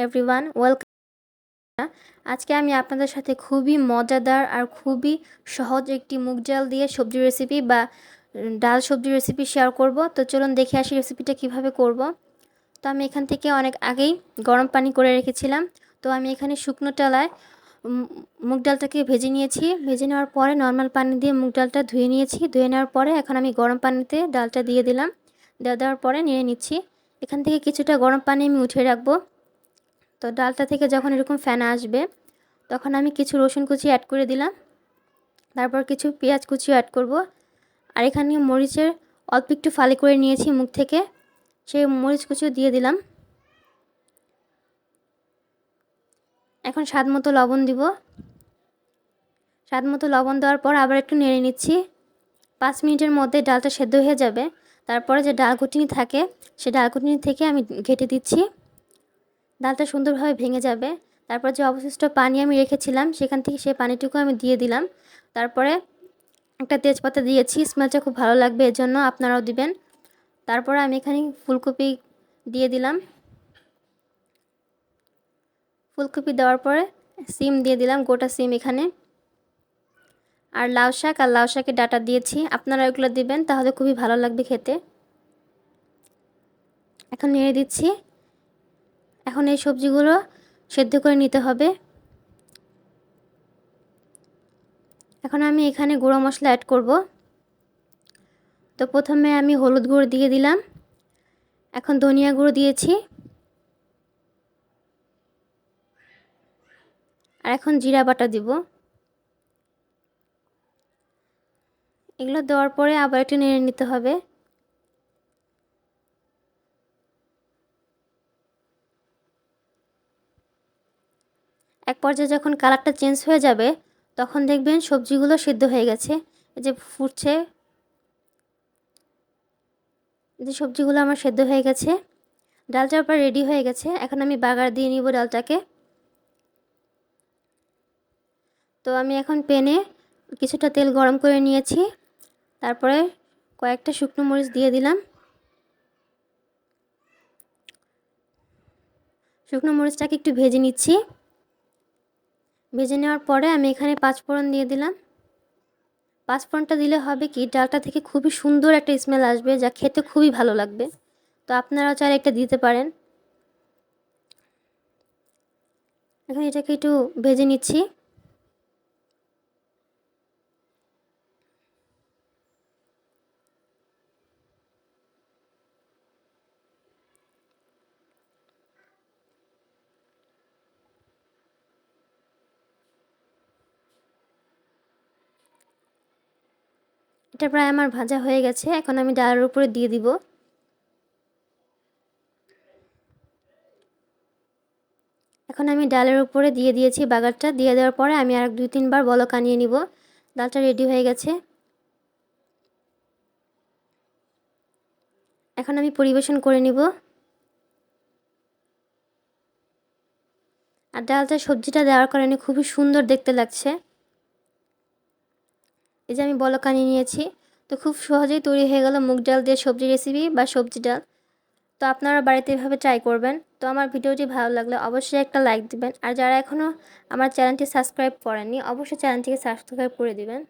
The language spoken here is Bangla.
Everyone welcome. আজকে আমি আপনাদের সাথে খুবই মজাদার আর খুবই সহজ একটি মুগ ডাল দিয়ে সবজি রেসিপি বা ডাল সবজি রেসিপি শেয়ার করব। তো চলুন দেখে আসি রেসিপিটা কিভাবে করব। তো আমি এখান থেকে অনেক আগেই গরম পানি করে রেখেছিলাম। তো আমি এখানে শুকনো ডালায় মুগ ডালটাকে ভেজে নিয়েছি। ভেজে নেওয়ার পরে নর্মাল পানি দিয়ে মুগ ডালটা ধুয়ে নিয়েছি। ধুয়ে নেওয়ার পরে এখন আমি গরম পানিতে ডালটা দিয়ে দিলাম। দেওয়ার পরে নেড়ে নিচ্ছি। এখান থেকে কিছুটা গরম পানি আমি উঠিয়ে রাখবো। তো ডালটা থেকে যখন এরকম ফেনা আসবে তখন আমি কিছু রসুন কুচি অ্যাড করে দিলাম। তারপর কিছু পেঁয়াজ কুচি অ্যাড করব। আর এখানে মরিচের অল্প একটু ফালি করে নিয়েছি মুখ থেকে, সেই মরিচ কুচিও দিয়ে দিলাম। এখন স্বাদ মতো লবণ দিব। স্বাদ মতো লবণ দেওয়ার পর আবার একটু নেড়ে নিচ্ছি। 5 মিনিটের মধ্যে ডালটা সেদ্ধ হয়ে যাবে। তারপরে যে ডাল ঘুটনি থাকে সে ডাল ঘুটনি থেকে আমি ঘেটে দিচ্ছি। ডালটা সুন্দরভাবে ভেঙে যাবে। তারপর যে অবশিষ্ট পানি আমি রেখেছিলাম সেখান থেকে সেই পানিটুকু আমি দিয়ে দিলাম। তারপরে একটা তেজপাতা দিয়েছি, স্মেলটা খুব ভালো লাগবে, এজন্য আপনারাও দিবেন। তারপরে আমি এখানে ফুলকপি দিয়ে দিলাম। ফুলকপি দেওয়ার পরে সিম দিয়ে দিলাম, গোটা সিম এখানে। আর লাউ শাকের ডাঁটা দিয়েছি, আপনারা এগুলো দিবেন, তাহলে খুবই ভালো লাগবে খেতে। এখন নেড়ে দিচ্ছি। এখন এই সবজিগুলো সেদ্ধ করে নিতে হবে। এখন আমি এখানে গুঁড়ো মশলা অ্যাড করব। তো প্রথমে আমি হলুদ গুঁড়ো দিয়ে দিলাম। এখন ধনিয়া গুঁড়ো দিয়েছি। আর এখন জিরা বাটা দিব। এগুলো দেওয়ার পরে আবার একটু নেড়ে নিতে হবে। এক পর্যায়ে যখন কালারটা চেঞ্জ হয়ে যাবে তখন দেখবেন সবজিগুলো সিদ্ধ হয়ে গেছে। এই যে ফুটছে, এই যে সবজিগুলো আমার সেদ্ধ হয়ে গেছে। ডালটা আবার রেডি হয়ে গেছে। এখন আমি বাগার দিয়ে নিব ডালটাকে। তো আমি এখন প্যানে কিছুটা তেল গরম করে নিয়েছি। তারপরে কয়েকটা শুকনো মরিচ দিয়ে দিলাম। শুকনো মরিচটাকে একটু ভেজে নিচ্ছি। ভেজে নেওয়ার পরে আমি এখানে 5 ফোড়ন দিয়ে দিলাম। 5 ফোড়নটা দিলে হবে কি, ডালটা থেকে খুবই সুন্দর একটা স্মেল আসবে, যা খেতে খুবই ভালো লাগবে। তো আপনারাও চাইলে একটা দিতে পারেন। এখন এটাকে একটু ভেজে নিচ্ছি। এটা প্রায় আমার ভাজা হয়ে গেছে। এখন আমি ডালের উপরে দিয়ে দিব। এখন আমি ডালের উপরে দিয়ে দিয়েছি বাগারটা। দিয়ে দেওয়ার পরে আমি আর 2-3 বার বলক আনিয়ে নিব। ডালটা রেডি হয়ে গেছে। এখন আমি পরিবেশন করে নিব। আর ডালটা সবজিটা দেওয়ার কারণে খুবই সুন্দর দেখতে লাগছে। এই যে আমি বলক আনিয়ে নিয়েছি। তো খুব সহজেই তৈরি হয়ে গেল মুগ ডাল দিয়ে সবজি রেসিপি বা সবজি ডাল। তো আপনারা বাড়িতে এভাবে ট্রাই করবেন। তো আমার ভিডিওটি ভালো লাগলে অবশ্যই একটা লাইক দিবেন। আর যারা এখনও আমার চ্যানেলটি সাবস্ক্রাইব করেননি অবশ্যই চ্যানেলটিকে সাবস্ক্রাইব করে দিবেন।